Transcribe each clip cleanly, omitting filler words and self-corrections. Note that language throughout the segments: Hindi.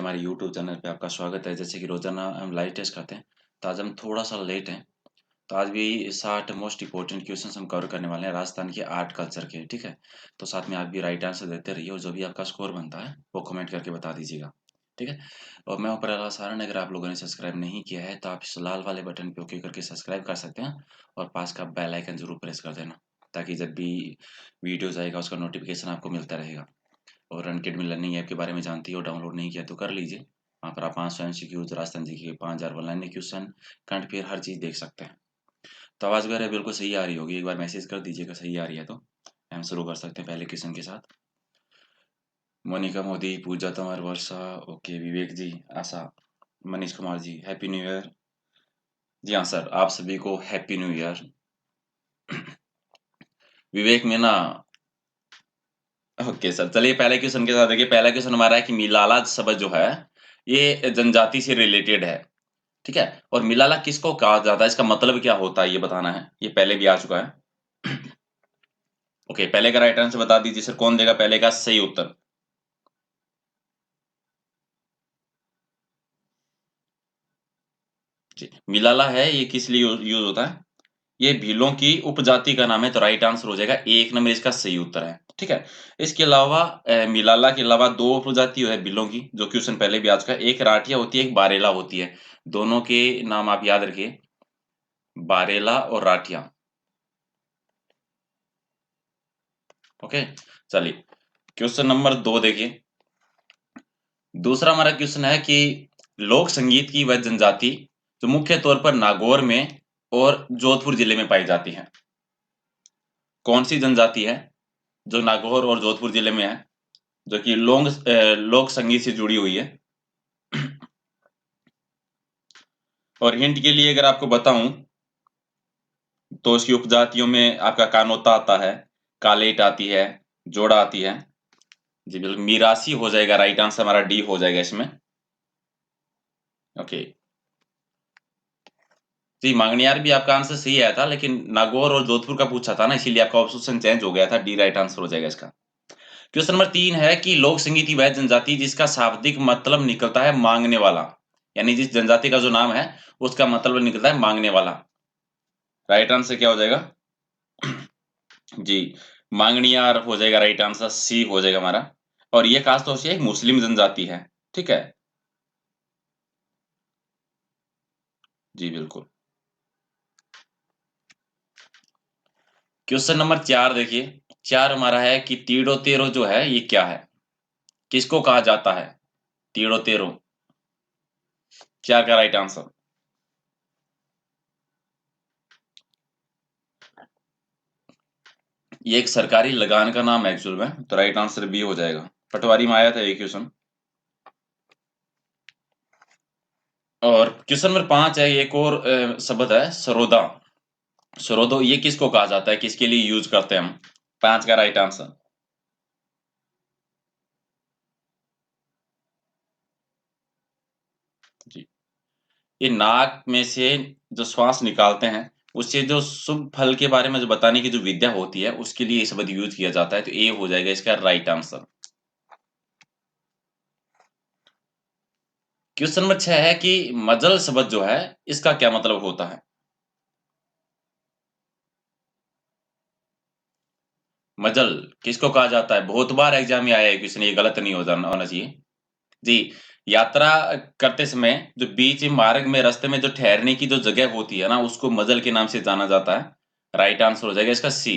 हमारे यूट्यूब चैनल पे आपका स्वागत है। जैसे कि रोजाना हम लाइव टेस्ट करते हैं, तो आज हम थोड़ा सा लेट हैं। तो आज भी 60 मोस्ट इंपॉर्टेंट क्वेश्चंस हम कवर करने वाले हैं राजस्थान के आर्ट कल्चर के। ठीक है, तो साथ में आप भी राइट आंसर देते रहिए और जो भी आपका स्कोर बनता है वो कमेंट करके बता दीजिएगा। ठीक है, और मैं ऊपर वाला सारण, अगर आप लोगों ने सब्सक्राइब नहीं किया है तो आप इस लाल वाले बटन पे ओके करके सब्सक्राइब कर सकते हैं और पास का बेल आइकन जरूर प्रेस कर देना, ताकि जब भी वीडियोज आएगा उसका नोटिफिकेशन आपको मिलता रहेगा। और अनअकैडमी लर्निंग ऐप के बारे में जानती हो, डाउनलोड नहीं किया तो कर लीजिए। वहाँ पर आप 500 MCQs, राजस्थान जी के 5000 ऑनलाइन क्वेश्चन, करंट अफेयर हर चीज़ देख सकते हैं। तो आवाज़ वगैरह बिल्कुल सही आ रही होगी, एक बार मैसेज कर दीजिएगा सही आ रही है तो हम शुरू कर सकते हैं पहले क्वेश्चन के साथ। मोनिका मोदी, पूजा तंवर, वर्षा, ओके, विवेक जी, आशा, Manish Kumar ji, happy new year. जी हाँ सर, आप सभी को हैप्पी न्यू ईयर। विवेक मीना, ओके सर, चलिए पहले क्वेश्चन के साथ देखिए। पहला क्वेश्चन हमारा है कि मिलाला शब्द जो है ये जनजाति से रिलेटेड है। ठीक है, और मिलाला किसको कहा जाता है, इसका मतलब क्या होता है ये बताना है। ये पहले भी आ चुका है। ओके, पहले का राइट आंसर बता दीजिए सर, कौन देगा पहले का सही उत्तर। जी, मिलाला है ये किस लिए यूज होता है, ये भीलों की उपजाति का नाम है, तो राइट आंसर हो जाएगा एक नंबर, इसका सही उत्तर है। ठीक है, इसके अलावा मिलाला के अलावा दो उपजाति है भीलों की, जो क्वेश्चन पहले भी आ चुका है। एक राठिया होती है, एक बारेला होती है। दोनों के नाम आप याद रखिए, बारेला और राठिया। ओके, चलिए क्वेश्चन नंबर 2 देखिए। दूसरा हमारा क्वेश्चन है कि लोक संगीत की वह जनजाति जो मुख्य तौर पर नागौर में और जोधपुर जिले में पाई जाती है, कौन सी जनजाति है जो नागौर और जोधपुर जिले में है, जो कि लोक संगीत से जुड़ी हुई है। और हिंट के लिए अगर आपको बताऊं तो उसकी उपजातियों में आपका कानोता आता है, कालेट आती है, जोड़ा आती है। जी बिल्कुल, मीरासी हो जाएगा, राइट आंसर हमारा डी हो जाएगा इसमें। ओके, जी मांगनियार भी आपका आंसर सही आया था, लेकिन नागौर और जोधपुर का पूछा था ना, इसीलिए आपका ऑप्शन चेंज हो गया था। डी राइट आंसर हो जाएगा इसका। क्वेश्चन नंबर 3 है कि लोक संगीत की वह जनजाति जिसका शाब्दिक मतलब निकलता है मांगने वाला, यानी जिस जनजाति का जो नाम है उसका मतलब निकलता है मांगने वाला। राइट आंसर क्या हो जाएगा? जी, मांगनियार हो जाएगा, राइट आंसर सी हो जाएगा हमारा। और ये खासतौर से एक मुस्लिम जनजाति है। ठीक है, जी बिल्कुल। क्वेश्चन नंबर 4 देखिए। 4 हमारा है कि तीड़ो तेरो जो है ये क्या है, किसको कहा जाता है? तीड़ो तेरो, 4 का राइट आंसर। ये एक सरकारी लगान का नाम है एक्चुअल में, तो राइट आंसर बी हो जाएगा। पटवारी में आया था ये क्वेश्चन। और क्वेश्चन नंबर 5 है, एक और शब्द है सरोदा। सरोदो ये किसको कहा जाता है, किसके लिए यूज करते हैं हम? 5 का राइट आंसर। जी, ये नाक में से जो श्वास निकालते हैं उससे जो शुभ फल के बारे में जो बताने की जो विद्या होती है उसके लिए ये शब्द यूज किया जाता है, तो ए हो जाएगा इसका राइट आंसर। क्वेश्चन नंबर 6 है कि मजल शब्द जो है इसका क्या मतलब होता है? मजल किसको कहा जाता है? बहुत बार एग्जाम में आया है क्वेश्चन, ये गलत नहीं होना चाहिए। जी, यात्रा करते समय जो बीच मार्ग में रास्ते में जो ठहरने की जो जगह होती है ना उसको मजल के नाम से जाना जाता है। राइट आंसर हो जाएगा इसका सी।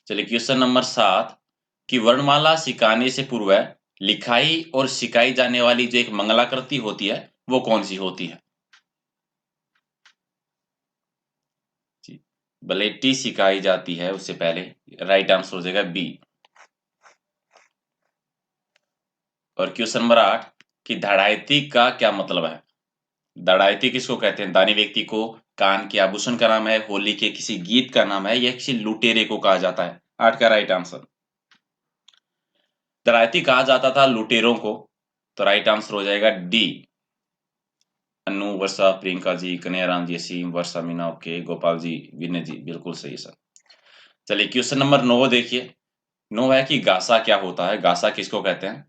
चलिए क्वेश्चन नंबर 7 कि वर्णमाला सिखाने से पूर्व लिखाई और सिखाई जाने वाली जो एक मंगलाकृति होती है वो कौन सी होती है? जी, बलेटी सिखाई जाती है उससे पहले, राइट आंसर हो जाएगा बी। और क्वेश्चन नंबर 8 कि धड़ायती का क्या मतलब है? धड़ायती किसको कहते हैं? दानी व्यक्ति को, कान के आभूषण का नाम है, होली के किसी गीत का नाम है, या किसी लुटेरे को कहा जाता है? 8 का राइट आंसर। धड़ायती कहा जाता था लुटेरों को, तो राइट आंसर हो जाएगा डी। अनु, वर्षा, प्रियंका जी, कन्हैयाराम जी, असीम, वर्षा, मीना, ओके, गोपाल जी, विनय जी, बिल्कुल सही सर। चलिए क्वेश्चन नंबर 9 देखिए। 9 है कि गासा क्या होता है? गासा किसको कहते हैं?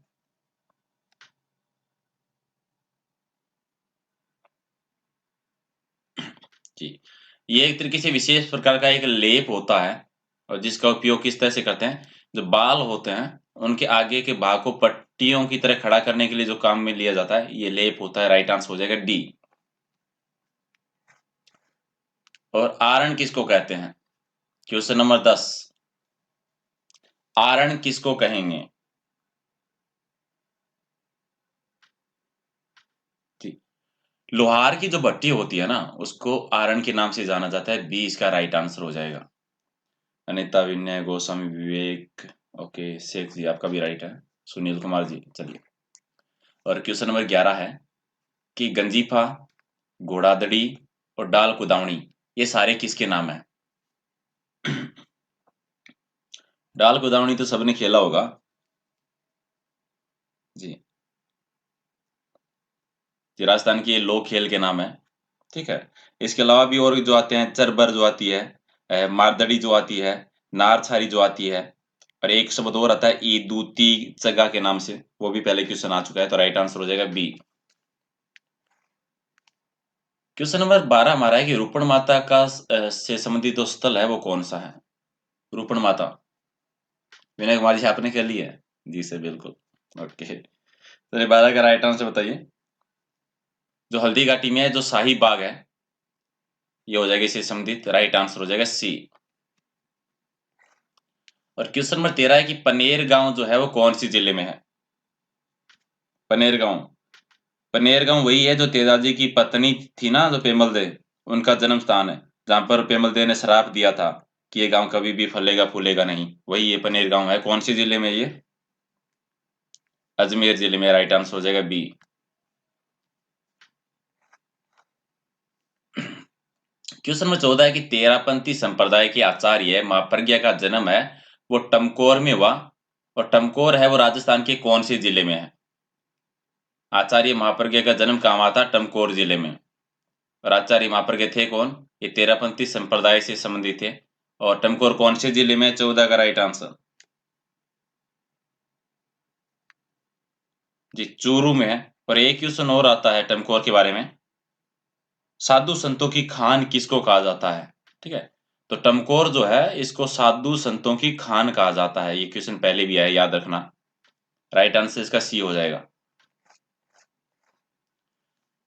जी, ये एक तरीके से विशेष प्रकार का एक लेप होता है और जिसका उपयोग किस तरह से करते हैं, जो बाल होते हैं, उनके आगे के भाग को पट्टियों की तरह खड़ा करने के लिए जो काम में लिया जाता है, ये लेप होता है। राइट आंसर हो जाएगा डी। और आरण किसको कहते हैं? क्वेश्चन नंबर 10, आरण किसको कहेंगे? जी, लोहार की जो भट्टी होती है ना, उसको आरण के नाम से जाना जाता है। बी इसका राइट आंसर हो जाएगा। अनिता, विनय, गोस्वामी, विवेक, ओके, शेख जी आपका भी राइट है। सुनील कुमार जी, चलिए। और क्वेश्चन नंबर 11 है कि गंजीफा, घोड़ादड़ी और डाल कुदावनी, ये सारे किसके नाम है? डाल कुदावनी तो सबने खेला होगा। जी, ये राजस्थान की ये लोक खेल के नाम है। ठीक है। इसके अलावा भी और जो आते हैं, चरबर जो आती है, मारदड़ी जो आती है, नारछारी जो आती है, और एक शब्द और आता है ईदूती चगा के नाम से, वो भी पहले क्वेश्चन आ चुका है। तो राइट आंसर हो जाएगा बी। क्वेश्चन नंबर 12 हमारा है कि रूपण माता का से संबंधित जो स्थल है वो कौन सा है? रूपण माता, विनय कुमार जी आपने कर लिया है? जी सर, बिल्कुल। ओके, चलिए 12 का राइट आंसर बताइए। जो हल्दी घाटी में है, जो शाही बाग है, ये हो जाएगा इससे संबंधित। राइट आंसर हो जाएगा सी। और क्वेश्चन नंबर 13 है कि पनेर गांव जो है वो कौन सी जिले में है? पनेर गांव, पनेर गांव वही है जो तेजाजी की पत्नी थी ना, जो पेमल दे, उनका जन्म स्थान है, जहां पर पेमल दे ने श्राप दिया था कि ये गांव कभी भी फलेगा फूलेगा नहीं। वही ये पनेर गांव है। कौन सी जिले में ये? अजमेर जिले में। राइट आंसर हो जाएगा बी। क्वेश्चन नंबर 14 है कि तेरापंथी संप्रदाय के आचार्य मापरज्ञ का जन्म है वो टमकोर में हुआ, और टमकोर है वो राजस्थान के कौन से जिले में है? आचार्य महाप्रज्ञ का जन्म कहाँ हुआ था? टमकोर जिले में। और आचार्य महाप्रज्ञ थे कौन? ये तेरापंथी संप्रदाय से संबंधित थे। और टमकोर कौन से जिले में? 14 का राइट आंसर जी, चूरू में है। और एक क्वेश्चन और आता है टमकोर के बारे में, साधु संतों की खान किसको कहा जाता है? ठीक है। तो टमकोर जो है, इसको साधु संतों की खान कहा जाता है। ये क्वेश्चन पहले भी आया, याद रखना। राइट आंसर इसका सी हो जाएगा।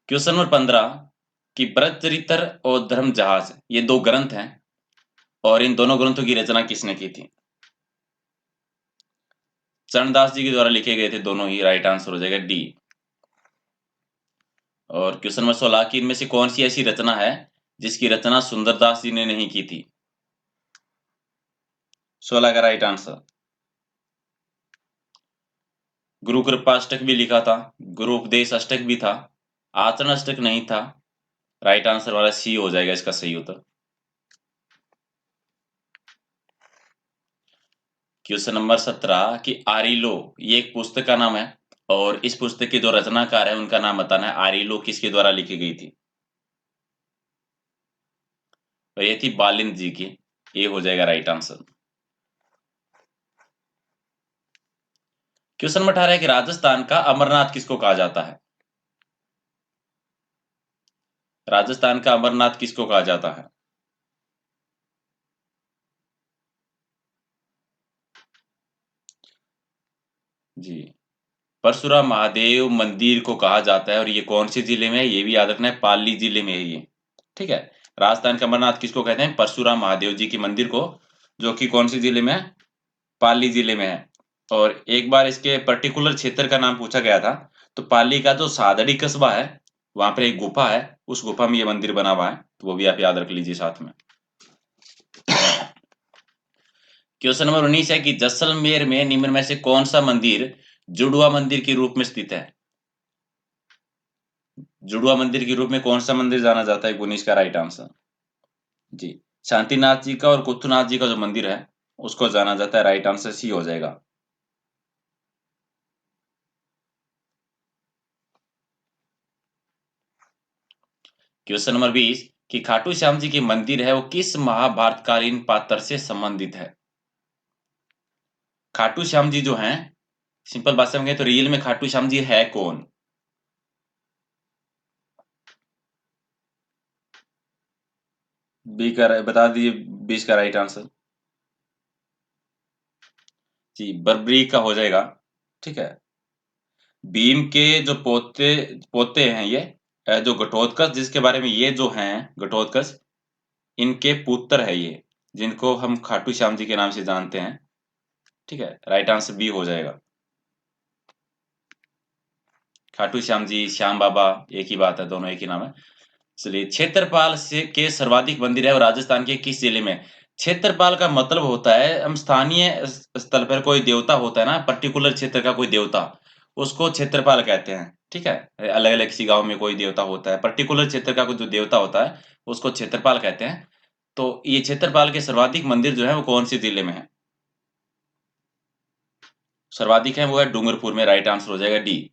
क्वेश्चन नंबर 15 कि ब्रह्मचरित्र और धर्म जहाज, ये दो ग्रंथ हैं, और इन दोनों ग्रंथों की रचना किसने की थी? चरणदास जी के द्वारा लिखे गए थे दोनों ही। राइट आंसर हो जाएगा डी। और क्वेश्चन नंबर 16 की इनमें से कौन सी ऐसी रचना है जिसकी रचना सुंदरदास जी ने नहीं की थी? 16 का राइट आंसर, गुरु कृपा अष्टक भी लिखा था, गुरु उपदेश अष्टक भी था, आचरण अष्टक नहीं था। राइट आंसर वाला सी हो जाएगा इसका सही उत्तर। क्वेश्चन नंबर 17 कि आरिलो, ये एक पुस्तक का नाम है, और इस पुस्तक के जो रचनाकार है उनका नाम बताना है। आरिलो किसके द्वारा लिखी गई थी? और ये थी बालिंद जी की। ये हो जाएगा राइट आंसर। क्वेश्चन नंबर 18 है कि राजस्थान का अमरनाथ किसको कहा जाता है? राजस्थान का अमरनाथ किसको कहा जाता है? जी, परशुराम महादेव मंदिर को कहा जाता है, और ये कौन से जिले में है? ये भी याद रखना है, पाली जिले में है ये। ठीक है। राजस्थान का अमरनाथ किसको कहते हैं? परशुराम महादेव जी की मंदिर को, जो कि कौन से जिले में है? पाली जिले में है। और एक बार इसके पर्टिकुलर क्षेत्र का नाम पूछा गया था, तो पाली का जो सादड़ी कस्बा है, वहां पर एक गुफा है, उस गुफा में ये मंदिर बना हुआ है। तो वो भी आप याद रख लीजिए साथ में। क्वेश्चन नंबर 19 है कि जैसलमेर में निम्न में से कौन सा मंदिर जुड़वा मंदिर के रूप में स्थित है? जुड़वा मंदिर के रूप में कौन सा मंदिर जाना जाता है? 19 का राइट आंसर जी, शांतिनाथ जी का और कुत्थुनाथ जी का जो मंदिर है, उसको जाना जाता है। राइट आंसर सी हो जाएगा। क्वेश्चन नंबर 20 कि खाटू श्याम जी की मंदिर है वो किस महाभारतकालीन पात्र से संबंधित है? खाटू श्याम जी जो हैं, सिंपल भाषा में कहें तो रियल में खाटू श्याम जी है कौन? बी का बता दीजिए, 20 का राइट आंसर। जी, बर्बरी का हो जाएगा। ठीक है। भीम के जो पोते पोते हैं ये, जो घटोत्कच जिसके बारे में ये जो हैं घटोत्कच, इनके पुत्र है ये, जिनको हम खाटू श्याम जी के नाम से जानते हैं। ठीक है, राइट आंसर बी हो जाएगा। खाटू श्याम जी, श्याम बाबा एक ही बात है, दोनों एक ही नाम है। चलिए, क्षेत्रपाल से के सर्वाधिक मंदिर है और राजस्थान के किस जिले में? क्षेत्रपाल का मतलब होता है हम स्थानीय स्थल पर कोई देवता होता है ना, पर्टिकुलर क्षेत्र का कोई देवता, उसको क्षेत्रपाल कहते हैं। ठीक है, अलग अलग किसी गांव में कोई देवता होता है, पर्टिकुलर क्षेत्र का कोई जो देवता होता है उसको क्षेत्रपाल कहते हैं। तो ये क्षेत्रपाल के सर्वाधिक मंदिर जो है वो कौन से जिले में है? सर्वाधिक है वो है डूंगरपुर में, राइट आंसर हो जाएगा डी।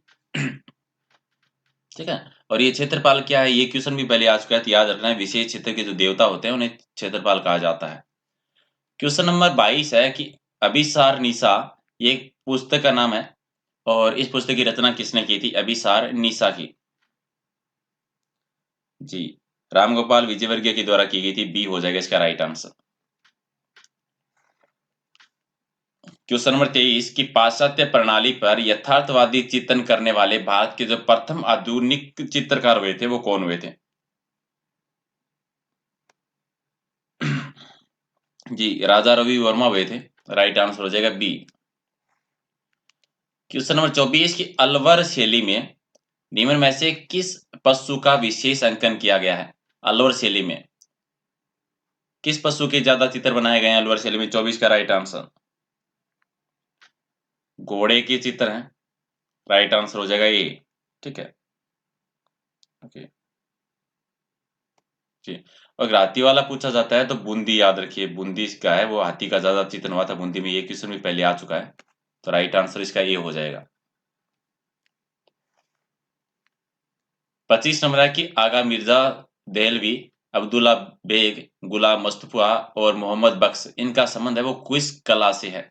ठीक है। और ये क्षेत्रपाल क्या है, ये क्वेश्चन भी पहले आ चुका है, तो याद रखना है विशेष क्षेत्र के जो देवता होते हैं उन्हें क्षेत्रपाल कहा जाता है। क्वेश्चन नंबर 22 है कि अभिसार निशा, ये एक पुस्तक का नाम है और इस पुस्तक की रचना किसने की थी? अभिसार निशा की। जी, रामगोपाल विजयवर्गीय के द्वारा की गई थी, बी हो जाएगा इसका राइट आंसर। क्वेश्चन नंबर 23 की पाश्चात्य प्रणाली पर यथार्थवादी चिंतन करने वाले भारत के जो प्रथम आधुनिक चित्रकार हुए थे वो कौन हुए थे? जी, राजा रवि वर्मा हुए थे, राइट आंसर हो जाएगा बी। क्वेश्चन नंबर 24 की अलवर शैली में निम्न में से किस पशु का विशेष अंकन किया गया है? अलवर शैली में किस पशु के ज्यादा चित्र बनाए गए हैं अलवर शैली में? 24 का राइट आंसर घोड़े के चित्र हैं, राइट आंसर हो जाएगा ए। ठीक है, ओके जी। अगर हाथी वाला पूछा जाता है तो बूंदी याद रखिए, बूंदी का है वो, हाथी का ज्यादा चित्रण हुआ था बूंदी में, ये क्वेश्चन भी पहले आ चुका है, तो राइट आंसर इसका ए हो जाएगा। 25 नंबर है कि आगा मिर्जा देहलवी, अब्दुल्ला बेग, गुलाम मुस्तफा और मोहम्मद बख्श, इनका संबंध है वो किस कला से है?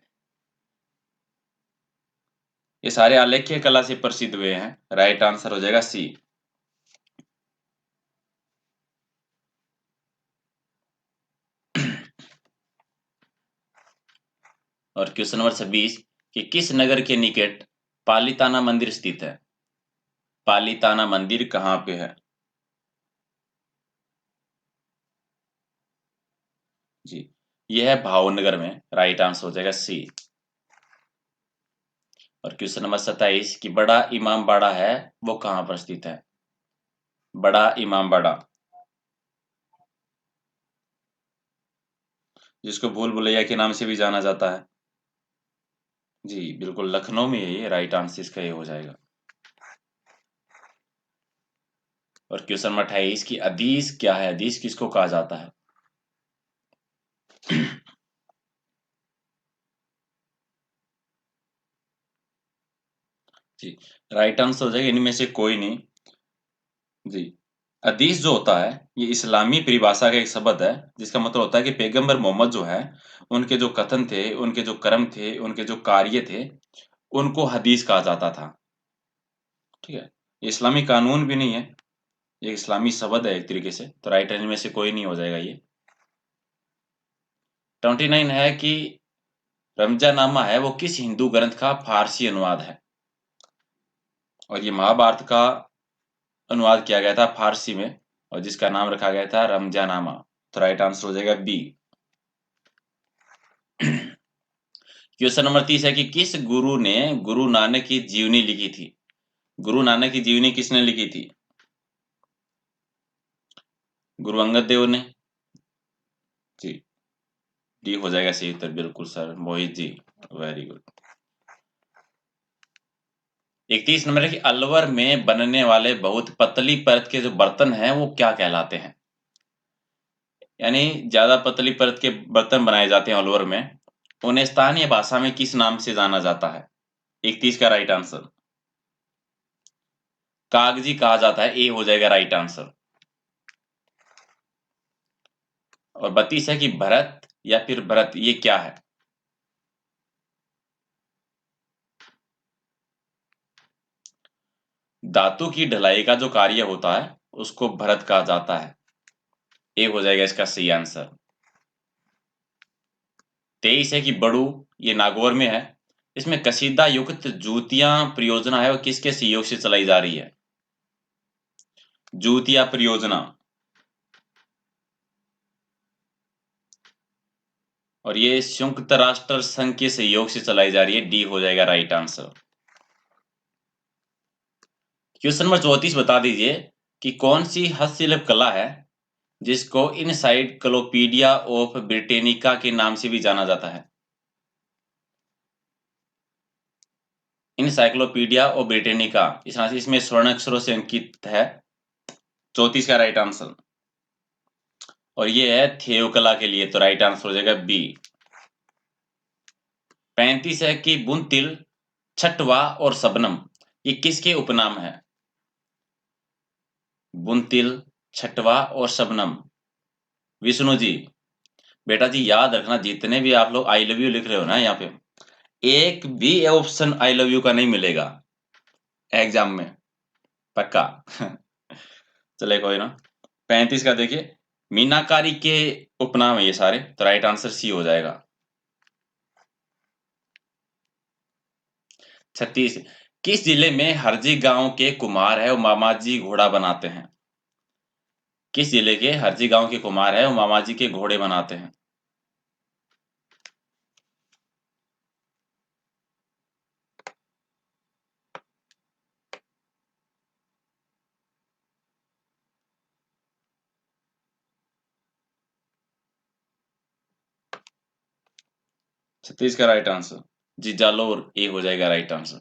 ये सारे आलेख्य कला से प्रसिद्ध हुए हैं, राइट आंसर हो जाएगा सी। और क्वेश्चन नंबर 26 कि किस नगर के निकट पालीताना मंदिर स्थित है? पालीताना मंदिर कहाँ पे है? जी, यह है भावनगर में, राइट आंसर हो जाएगा सी। और क्वेश्चन नंबर 27 कि बड़ा इमाम बाड़ा है वो कहाँ पर स्थित है? बड़ा इमाम बाड़ा, जिसको भूल भुलैया के नाम से भी जाना जाता है। जी बिल्कुल, लखनऊ में है ये, राइट आंसर इसका ये हो जाएगा। और क्वेश्चन नंबर 28 की हदीस क्या है? हदीस किसको कहा जाता है? जी, राइट आंसर हो जाएगा इनमें से कोई नहीं। जी, हदीस जो होता है ये इस्लामी परिभाषा का एक शब्द है, जिसका मतलब होता है कि पैगंबर मोहम्मद जो है उनके जो कथन थे, उनके जो कर्म थे, उनके जो कार्य थे, उनको हदीस कहा जाता था। ठीक है, ये इस्लामी कानून भी नहीं है, ये इस्लामी शब्द है एक तरीके से, तो राइट इनमें से कोई नहीं हो जाएगा ये। 29 है कि रमजानामा है वो किस हिंदू ग्रंथ का फारसी अनुवाद है? और ये महाभारत का अनुवाद किया गया था फारसी में, और जिसका नाम रखा गया था रमजानामा, तो राइट आंसर हो जाएगा बी। क्वेश्चन नंबर 30 है कि किस गुरु ने गुरु नानक की जीवनी लिखी थी? गुरु नानक की जीवनी किसने लिखी थी? गुरु अंगद देव ने। जी, डी हो जाएगा सही उत्तर, बिल्कुल sir, Mohit ji, very good. 31 number है कि अलवर में बनने वाले बहुत पतली परत के जो बर्तन हैं वो क्या कहलाते हैं? यानी ज्यादा पतली परत के बर्तन बनाए जाते हैं अलवर में, उन्हें स्थानीय भाषा में किस नाम से जाना जाता है? 31 का राइट आंसर कागजी कहा जाता है, ए हो जाएगा राइट आंसर। और 32 है कि भरत या फिर भरत, ये क्या है? धातु की ढलाई का जो कार्य होता है उसको भरत कहा जाता है। ए हो जाएगा इसका सही आंसर। 23 है कि बड़ू, ये नागौर में है। इसमें कसीदा युक्त जूतियां परियोजना है, वो किसके सहयोग से चलाई जा रही है? जूतिया परियोजना, और ये संयुक्त राष्ट्र संघ के सहयोग से चलाई जा रही है। डी हो जाएगा राइट आंसर। क्वेश्चन नंबर 34 बता दीजिए कि कौन सी हस्तशिल्प कला है जिसको इनसाइक्लोपीडिया ऑफ ब्रिटेनिका के नाम से भी जाना जाता है? इनसाइक्लोपीडिया ऑफ ब्रिटेनिका, इस नाम से, इसमें स्वर्ण अक्षरों से अंकित है। 34 का राइट आंसर। और ये है थेओकला के लिए, तो राइट आंसर हो जाएगा बी। 35 है कि बुनतिल, छठवा और शबनम, ये किसके उपनाम है? बुनतिल, छठवा और शबनम। विष्णु जी, बेटा जी याद रखना, जितने भी आप लोग आई लव यू लिख रहे हो ना यहाँ पे, एक भी ऑप्शन आई लव यू का नहीं मिलेगा एग्जाम में, पक्का। चले कोई ना। 35 का देखिए, मीनाकारी के उपनाम है ये सारे, तो राइट आंसर सी हो जाएगा। 36, किस जिले में हरजी गांव के कुमार है और मामाजी घोड़ा बनाते हैं? किस जिले के हरजी गांव के कुमार है और मामाजी के घोड़े बनाते हैं? 36 का राइट आंसर जी, जालोर, ए हो जाएगा राइट आंसर।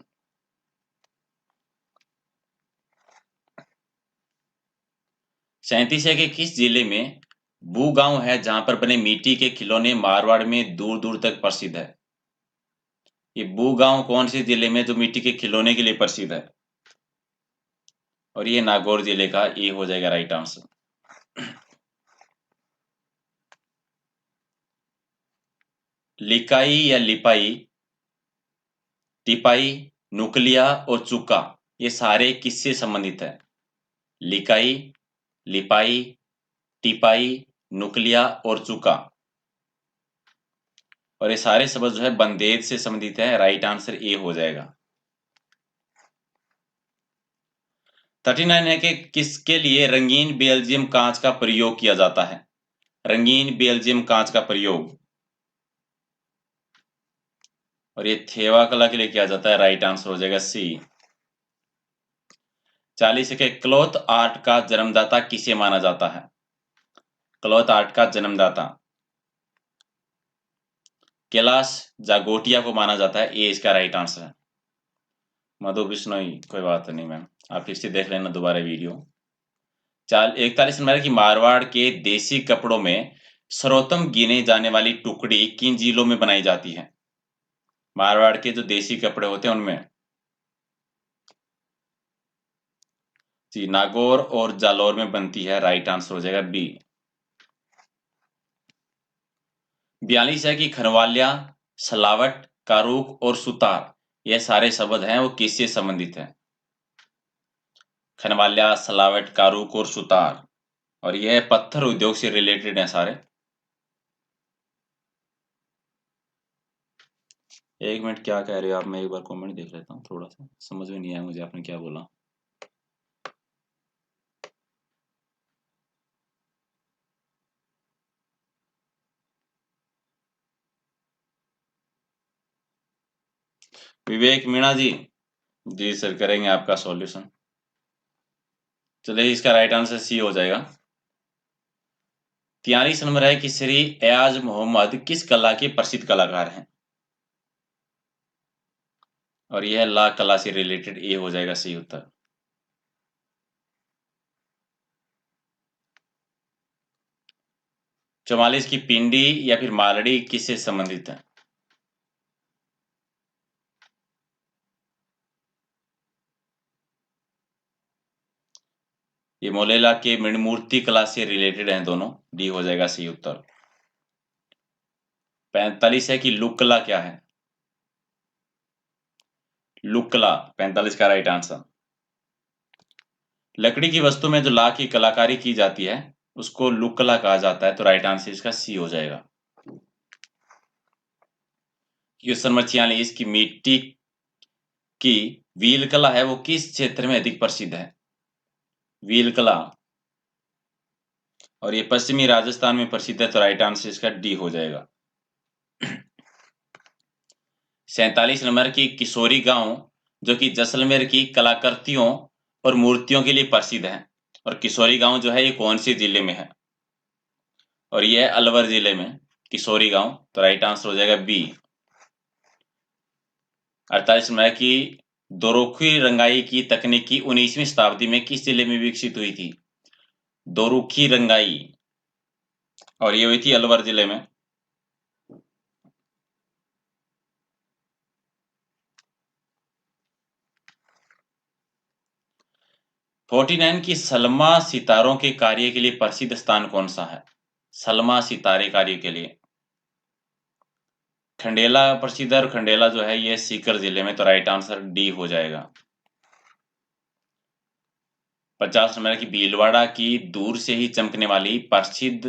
37 है कि किस जिले में बू गांव है जहां पर बने मिट्टी के खिलौने मारवाड़ में दूर दूर तक प्रसिद्ध है? ये बू गांव कौन से जिले में जो मिट्टी के खिलौने के लिए प्रसिद्ध है? और ये नागौर जिले का, ए हो जाएगा राइट आंसर। लिकाई या लिपाई, टिपाई, नुकलिया और चुका, ये सारे किससे संबंधित है? लिकाई, लिपाई, टिपाई, नुकलिया और चुका, और ये सारे शब्द जो है बंदेज से संबंधित है। राइट आंसर ए हो जाएगा। 39 है कि किसके लिए रंगीन बेल्जियम कांच का प्रयोग किया जाता है? रंगीन बेल्जियम कांच का प्रयोग, और ये थेवा कला के लिए किया जाता है। राइट आंसर हो जाएगा सी। 40 है कि क्लॉथ आर्ट का जन्मदाता किसे माना जाता है? क्लॉथ आर्ट का जन्मदाता कैलाश जागोटिया को माना जाता है। ए इसका राइट आंसर है। मधु बिश्नोई, कोई बात नहीं मैम, आप फिर से देख लेना दोबारा वीडियो। 41 नंबर है कि मारवाड़ के देसी कपड़ों में सर्वोत्तम गिने जाने वाली टुकड़ी किन जिलों में बनाई जाती है? मारवाड़ के जो देसी कपड़े होते हैं उनमें, जी नागौर और जालौर में बनती है। राइट आंसर हो जाएगा बी। 42 है कि खरवालिया, सलावट, कारूक और सुतार, ये सारे शब्द हैं वो किससे संबंधित है? खनवालिया, सलावट, कारूक और सुतार, और यह पत्थर उद्योग से रिलेटेड है सारे। 1 मिनट, क्या कह रहे हो आप? मैं एक बार कमेंट देख लेता हूँ, थोड़ा सा समझ में नहीं आया मुझे आपने क्या बोला। विवेक मीणा जी, जी सर करेंगे आपका सॉल्यूशन। चलिए इसका राइट आंसर सी हो जाएगा। 43 नंबर है कि श्री एयाज मोहम्मद किस कला के प्रसिद्ध कलाकार हैं? और यह ला कला से रिलेटेड, ए हो जाएगा सही उत्तर। 44 की पिंडी या फिर मालड़ी किससे संबंधित है? ये मोलेला के मूर्ति कला से रिलेटेड हैं दोनों। डी हो जाएगा सही उत्तर। 45 है कि लुकला क्या है? लुकला 45 का राइट आंसर। लकड़ी की वस्तु में जो ला की कलाकारी की जाती है उसको लुकला कहा जाता है, तो राइट आंसर इसका सी हो जाएगा। क्वेश्चन नंबर 46 की मिट्टी की व्हील कला है वो किस क्षेत्र में अधिक प्रसिद्ध है? व्हील कला, और ये पश्चिमी राजस्थान में प्रसिद्ध है, तो राइट आंसर इसका डी हो जाएगा। 47 नंबर की किशोरी गांव जो कि जैसलमेर की कलाकृतियों और मूर्तियों के लिए प्रसिद्ध है, और किशोरी गांव जो है ये कौन से जिले में है? और ये है अलवर जिले में किशोरी गांव, तो राइट आंसर हो जाएगा बी। 48 नंबर की दोरुखी रंगाई की तकनीकी 19वीं शताब्दी में किस जिले में विकसित हुई थी? दोरुखी रंगाई, और ये हुई थी अलवर जिले में। फोर्टी नाइन की सलमा सितारों के कार्य के लिए प्रसिद्ध स्थान कौन सा है? सलमा सितारे कार्य के लिए खंडेला प्रसिद्ध है, और खंडेला जो है ये सीकर जिले में, तो राइट आंसर डी हो जाएगा। 50 नंबर की भीलवाड़ा की दूर से ही चमकने वाली प्रसिद्ध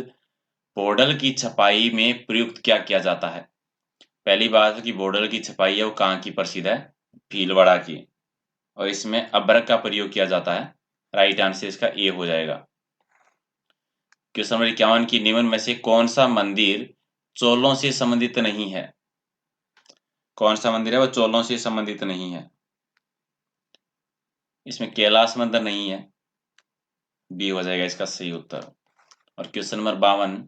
बॉर्डर की छपाई में प्रयुक्त क्या किया जाता है? पहली बात की बॉर्डर की छपाई है वो कहाँ की प्रसिद्ध है? भीलवाड़ा की, और इसमें अभ्रक का प्रयोग किया जाता है। राइट आंसर इसका ए हो जाएगा। क्वेश्चन नंबर 51 की निम्न में से कौन सा मंदिर चोलों से संबंधित नहीं है? कौन सा मंदिर है वो चोलों से संबंधित नहीं है? इसमें कैलाश मंदिर नहीं है, बी हो जाएगा इसका सही उत्तर। और क्वेश्चन नंबर 52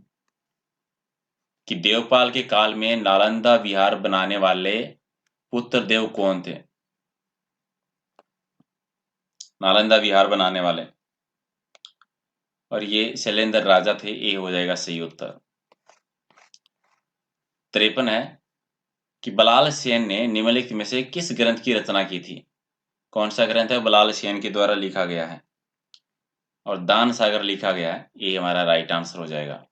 कि देवपाल के काल में नालंदा विहार बनाने वाले पुत्र देव कौन थे? नालंदा विहार बनाने वाले, और ये शैलेंद्र राजा थे, ए हो जाएगा सही उत्तर। 53 है कि बलाल सेन ने निम्नलिखित में से किस ग्रंथ की रचना की थी? कौन सा ग्रंथ है बलाल सेन के द्वारा लिखा गया है? और दान सागर लिखा गया है, ये हमारा राइट आंसर हो जाएगा।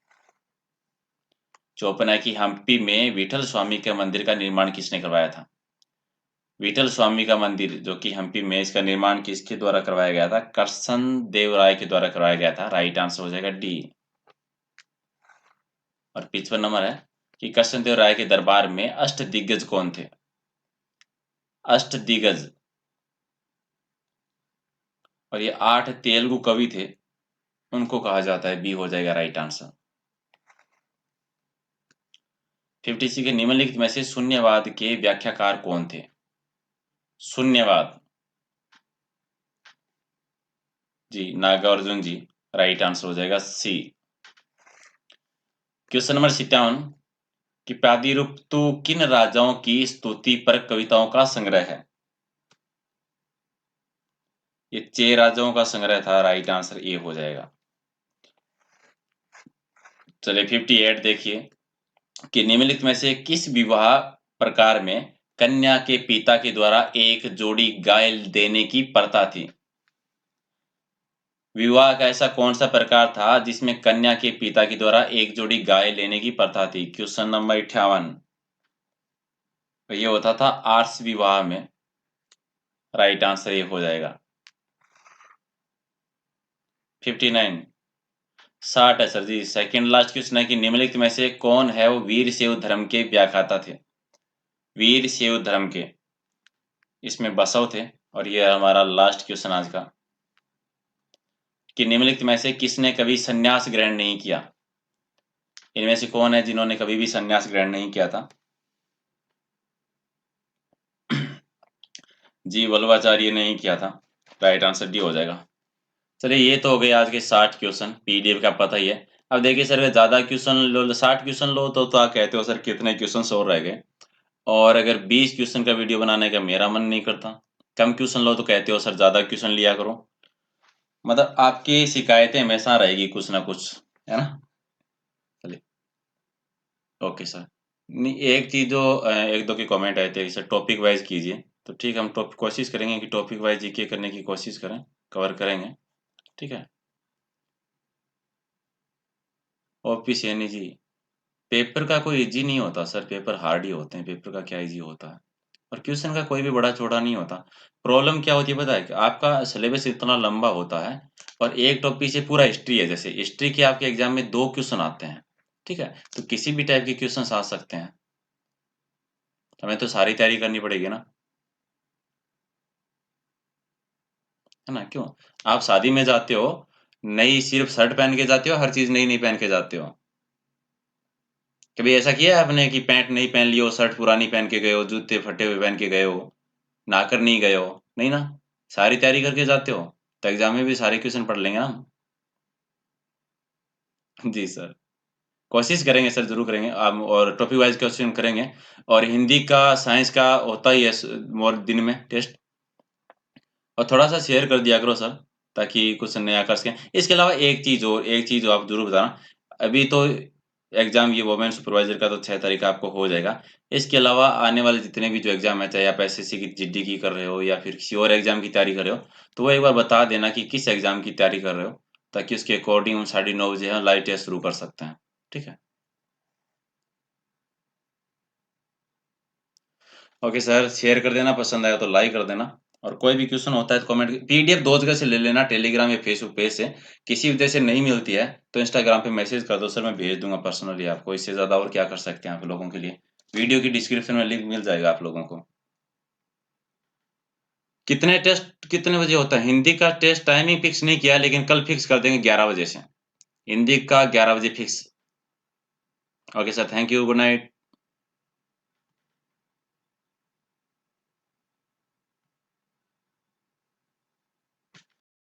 54 है कि हम्पी में विठल स्वामी के मंदिर का निर्माण किसने करवाया था? विठल स्वामी का मंदिर जो कि हम्पी में, इसका निर्माण किसके द्वारा करवाया गया था? करसन देव राय के द्वारा करवाया गया था, राइट आंसर हो जाएगा डी। और 55 नंबर है कि कृष्ण देव राय के दरबार में अष्ट दिग्गज कौन थे? अष्ट दिग्गज, और ये 8 तेलुगु कवि थे, उनको कहा जाता है, बी हो जाएगा राइट आंसर। 56 के निम्नलिखित में से शून्यवाद के व्याख्याकार कौन थे? शून्यवाद, जी नागार्जुन जी, राइट आंसर हो जाएगा सी। क्वेश्चन नंबर 57 कि प्रादिरूपतु किन राजाओं की स्तुति पर कविताओं का संग्रह है? ये 6 राजाओं का संग्रह था, राइट आंसर ए हो जाएगा। चलिए 58 देखिए कि निम्नलिखित में से किस विवाह प्रकार में कन्या के पिता के द्वारा एक जोड़ी गाय देने की प्रथा थी? विवाह का ऐसा कौन सा प्रकार था जिसमें कन्या के पिता के द्वारा एक जोड़ी गाय लेने की प्रथा थी? क्वेश्चन नंबर 58, ये होता था आर्ष विवाह में, राइट आंसर ये हो जाएगा। 59 60 है सर जी। सेकंड लास्ट क्वेश्चन है कि निम्नलिखित में से कौन है वो वीर शैव धर्म के व्याख्याता थे? वीर शैव धर्म के, इसमें बसव थे, और ये हमारा लास्ट क्वेश्चन आज का कि निम्नलिखित में से किसने कभी संन्यास ग्रहण नहीं किया? इनमें से कौन है जिन्होंने कभी भी संन्यास ग्रहण नहीं किया था? जी वल्लभाचार्य ने ही किया था, राइट आंसर डी हो जाएगा। चलिए ये तो हो गए आज के 60 क्वेश्चन, पीडीएफ का पता ही है। अब देखिए सर, अगर ज्यादा क्वेश्चन लो, 60 क्वेश्चन लो तो आप कहते हो सर कितने क्वेश्चन और रह गए, और अगर 20 क्वेश्चन का वीडियो बनाने का मेरा मन नहीं करता। कम क्वेश्चन लो तो कहते हो सर ज्यादा क्वेश्चन लिया करो। मतलब आपकी शिकायतें हमेशा रहेगी कुछ ना कुछ, है ना। चलिए ओके सर। नहीं, एक चीज जो एक दो के कमेंट आए थे सर टॉपिक वाइज कीजिए, तो ठीक है हम कोशिश करेंगे कि टॉपिक वाइज जीके करने की कोशिश करें, कवर करेंगे, ठीक है। ओपीसीएन जी, पेपर का कोई इजी नहीं होता सर, पेपर हार्ड ही होते हैं, पेपर का क्या इजी होता है। और क्वेश्चन का कोई भी बड़ा चौड़ा नहीं होता। प्रॉब्लम क्या होती है पता है? कि आपका सिलेबस इतना लंबा होता है और एक टॉपिक से पूरा हिस्ट्री है, जैसे हिस्ट्री के आपके एग्जाम में 2 क्वेश्चन आते हैं, ठीक है? तो किसी भी टाइप के क्वेश्चंस आ सकते हैं। हमें तो सारी तैयारी करनी पड़ेगी ना, है ना? क्यों? आप शादी में जाते हो, नई सिर्फ शर्ट पहन के जाते हो, हर चीज़ नई-नई पहन के जाते हो। कभी ऐसा किया है आपने कि पैंट नई पहन ली हो, शर्ट पुरानी पहन के गए हो, जूते फटे हुए पहन के गए हो, नहाकर नहीं गए हो? नहीं ना? सारी तैयारी करके जाते हो, तो एग्ज़ाम में भी सारे क्वेश्चन पढ़ लेंगे ना हम। जी सर, कोशिश करेंगे सर, ज़रूर करेंगे। और टॉपिक वाइज़ क्वेश्चन करेंगे और हिंदी का, साइंस का होता ही है मोर दिन में टेस्ट। और थोड़ा-सा शेयर कर दिया करो सर, ताकि कुछ नया कर सकें। इसके अलावा एक चीज़ आप ज़रूर बताना, अभी तो एग्ज़ाम ये वुमेन सुपरवाइज़र का तो 6 तारीख को आपको हो जाएगा। इसके अलावा आने वाले जितने भी जो एग्ज़ाम हैं, चाहे आप एसएससी की जीडी की कर रहे हो या फिर किसी और एग्ज़ाम की तैयारी कर रहे हो, तो वो एक बार बता देना कि किस एग्ज़ाम की तैयारी कर रहे हो, ताकि उसके अकॉर्डिंग हम 9:30 बजे हम लाइव टेस्ट शुरू कर सकते हैं। ठीक है? ओके सर, शेयर कर देना, पसंद आया तो लाइक कर देना और कोई भी क्वेश्चन होता है तो कमेंट पीडीएफ 2 जगह से ले लेना, टेलीग्राम या फेसबुक पेज से। किसी वजह से नहीं मिलती है तो इंस्टाग्राम पे मैसेज कर दो सर, मैं भेज दूँगा पर्सनली आपको। इससे ज़्यादा और क्या कर सकते हैं आप लोगों के लिए। वीडियो की डिस्क्रिप्शन में लिंक मिल जाएगा आप लोगों को। कितने टेस्ट कितने बजे होता है? हिंदी का टेस्ट टाइमिंग फिक्स नहीं किया है, लेकिन कल फिक्स कर देंगे 11 बजे से। हिंदी का 11 बजे fix. Okay sir, thank you, good night.